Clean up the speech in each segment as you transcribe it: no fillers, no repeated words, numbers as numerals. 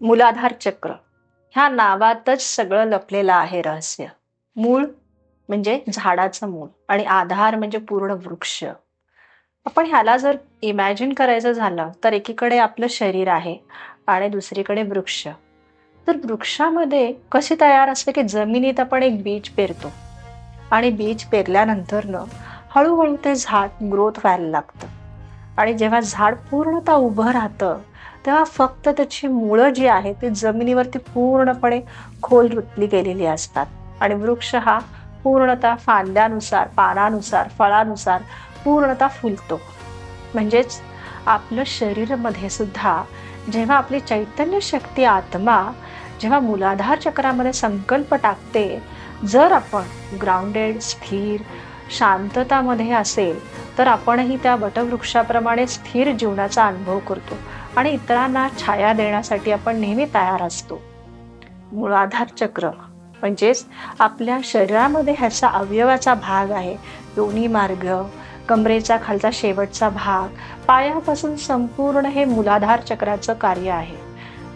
मूलाधार चक्र ह्या नावातच सगळं लपलेलं आहे रहस्य. मूळ म्हणजे झाडाचं मूळ आणि आधार म्हणजे पूर्ण वृक्ष. आपण ह्याला जर इमॅजिन करायचं झालं तर एकीकडे आपलं शरीर आहे आणि दुसरीकडे वृक्ष. तर वृक्षामध्ये कशी तयार असते की जमिनीत आपण एक बीज पेरतो आणि बीज पेरल्यानंतर हळूहळू ते झाड ग्रोथ व्हायला लागतं. आणि जेव्हा झाड पूर्णतः उभं राहतं तेव्हा फक्त त्याची मुळं जी आहेत ती जमिनीवरती पूर्णपणे खोल रुतली गेलेली असतात. आणि वृक्ष हा पूर्णतः फांद्यानुसार, पानानुसार, फळानुसार पूर्णतः फुलतो. म्हणजेच आपलं शरीरामध्ये सुद्धा जेव्हा आपली चैतन्य शक्ती आत्मा जेव्हा मूलाधार चक्रामध्ये संकल्प टाकते, जर आपण ग्राउंडेड, स्थिर, शांततामध्ये असेल तर आपणही त्या वटवृक्षाप्रमाणे स्थिर जीवनाचा अनुभव करतो आणि इतरांना छाया देण्यासाठी आपण नेहमी तयार असतो. मूलाधार चक्र म्हणजेच आपल्या शरीरामध्ये ह्याचा अवयवाचा भाग आहे. योनी मार्ग, कमरेचा खालचा शेवटचा भाग, पायापासून संपूर्ण हे मूलाधार चक्राचं कार्य आहे.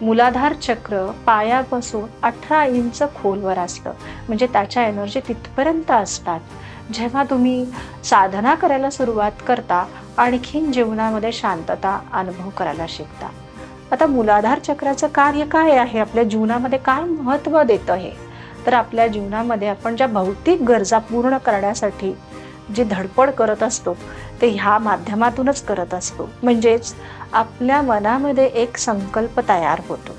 मूलाधार चक्र पायापासून 18 इंच खोलवर असतं. म्हणजे त्याच्या एनर्जी तिथपर्यंत असतात. जेव्हा तुम्ही साधना करायला सुरुवात करता आणखीन जीवनामध्ये शांतता अनुभव करायला शिकता. आता मूलाधार चक्राचं कार्य काय आहे, आपल्या जीवनामध्ये काय महत्त्व देतं हे, तर आपल्या जीवनामध्ये आपण ज्या भौतिक गरजा पूर्ण करण्यासाठी जी धडपड करत असतो ते ह्या माध्यमातूनच करत असतो. म्हणजेच आपल्या मनामध्ये एक संकल्प तयार होतो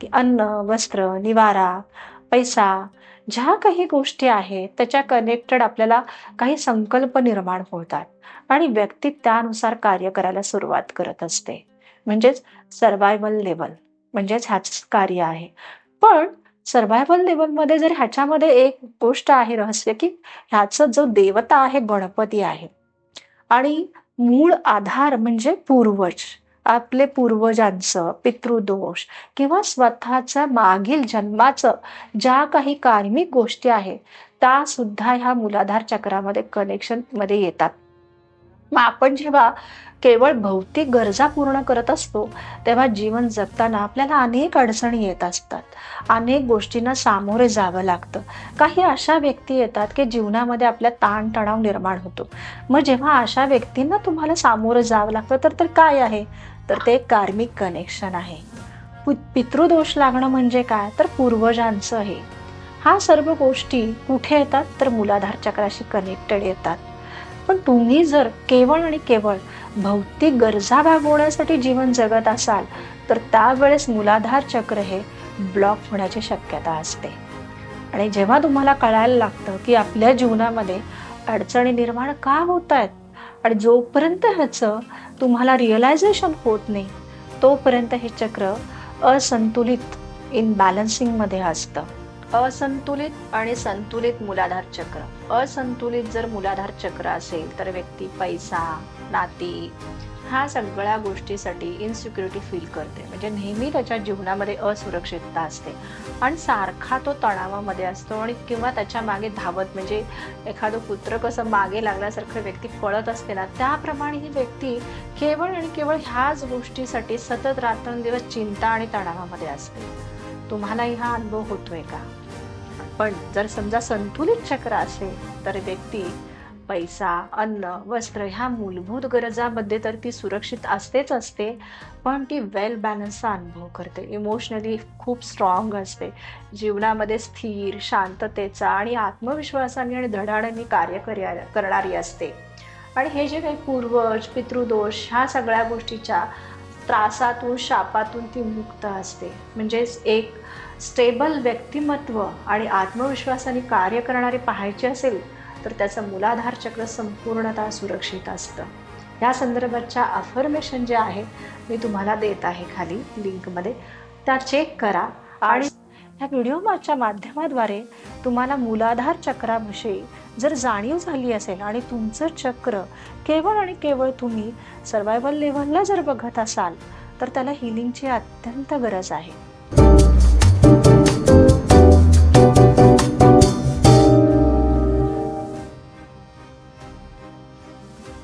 की अन्न, वस्त्र, निवारा, पैसा, ज्या काही गोष्टी आहेत त्याच्या कनेक्टेड आपल्याला काही संकल्प निर्माण होतात आणि व्यक्ती त्यानुसार कार्य करायला सुरुवात करत असते. म्हणजेच सर्वायवल लेवल म्हणजेच ह्याच कार्य आहे. पण सर्वायवल लेवलमध्ये जर ह्याच्यामध्ये एक गोष्ट आहे रहस्य की ह्याचं जो देवता आहे गणपती आहे आणि मूळ आधार म्हणजे पूर्वज. आपले पूर्वजांचं पितृदोष किंवा स्वतःच्या मागील जन्माचं ज्या काही कार्मिक गोष्टी आहेत त्या सुद्धा ह्या मूलाधार चक्रामध्ये कनेक्शन मध्ये येतात. मग आपण जेव्हा केवळ भौतिक गरजा पूर्ण करत असतो तेव्हा जीवन जगताना आपल्याला अनेक अडचणी येत असतात. अनेक गोष्टींना सामोरे जावं लागतं. काही अशा व्यक्ती येतात की जीवनामध्ये आपल्या ताणतणाव निर्माण होतो. मग जेव्हा अशा व्यक्तींना तुम्हाला सामोरं जावं लागतं तर काय आहे, तर ते कार्मिक कनेक्शन आहे. पितृदोष लागणं म्हणजे काय, तर पूर्वजांचं हे. हा सर्व गोष्टी कुठे येतात, तर मूलाधार चक्राशी कनेक्टेड येतात. पण तुम्ही जर केवळ आणि केवळ भौतिक गरजा भागवण्यासाठी जीवन जगत असाल तर त्यावेळेस मूलाधार चक्र हे ब्लॉक होण्याची शक्यता असते. आणि जेव्हा तुम्हाला कळायला लागतं की आपल्या जीवनामध्ये अडचणी निर्माण का होत आहेत आणि जोपर्यंत ह्याचं तुम्हाला रिअलायझेशन होत नाही तोपर्यंत हे चक्र असंतुलित इनबॅलन्सिंगमध्ये असतं. असंतुलित आणि संतुलित मूलाधार चक्र. असंतुलित जर मूलाधार चक्र असेल तर व्यक्ती पैसा, नाती ह्या सगळ्या गोष्टीसाठी इन्सिक्युरिटी फील करते. म्हणजे नेहमी त्याच्या जीवनामध्ये असुरक्षितता असते आणि सारखा तो तणावामध्ये असतो आणि किंवा त्याच्या मागे धावत, म्हणजे एखादं कुत्र कसं मागे लागल्यासारखं व्यक्ती पळत असते ना, त्याप्रमाणे ही व्यक्ती केवळ आणि केवळ ह्याच गोष्टीसाठी सतत रात्रंदिवस चिंता आणि तणावामध्ये असते. तुम्हालाही हा अनुभव होतोय का? पण जर समजा संतुलित चक्र असेल तर व्यक्ती पैसा, अन्न, वस्त्र ह्या मूलभूत गरजांमध्ये तर ती सुरक्षित असतेच असते, पण ती वेल बॅलन्सचा अनुभव करते. इमोशनली खूप स्ट्रॉंग असते. जीवनामध्ये स्थिर, शांततेचा आणि आत्मविश्वासाने आणि धडाडीने कार्य करणारी असते. आणि हे जे काही पूर्वज, पितृदोष ह्या सगळ्या गोष्टीच्या त्रासातून, शापातून ती मुक्त असते. म्हणजेच एक स्टेबल व्यक्तिमत्व आणि आत्मविश्वासाने कार्य करणारे पाहायचे असेल तर त्याचं मूलाधार चक्र संपूर्णतः सुरक्षित असतं. या संदर्भाच्या अफर्मेशन जे आहे मी तुम्हाला देत आहे खाली लिंकमध्ये, त्या चेक करा. आणि ह्या व्हिडिओच्या माध्यमाद्वारे तुम्हाला मूलाधार चक्राविषयी जर जाणीव झाली असेल आणि तुमचं चक्र केवळ आणि केवळ तुम्ही सर्वायवल लेव्हलला जर बघत असाल तर त्याला हिलिंगची अत्यंत गरज आहे.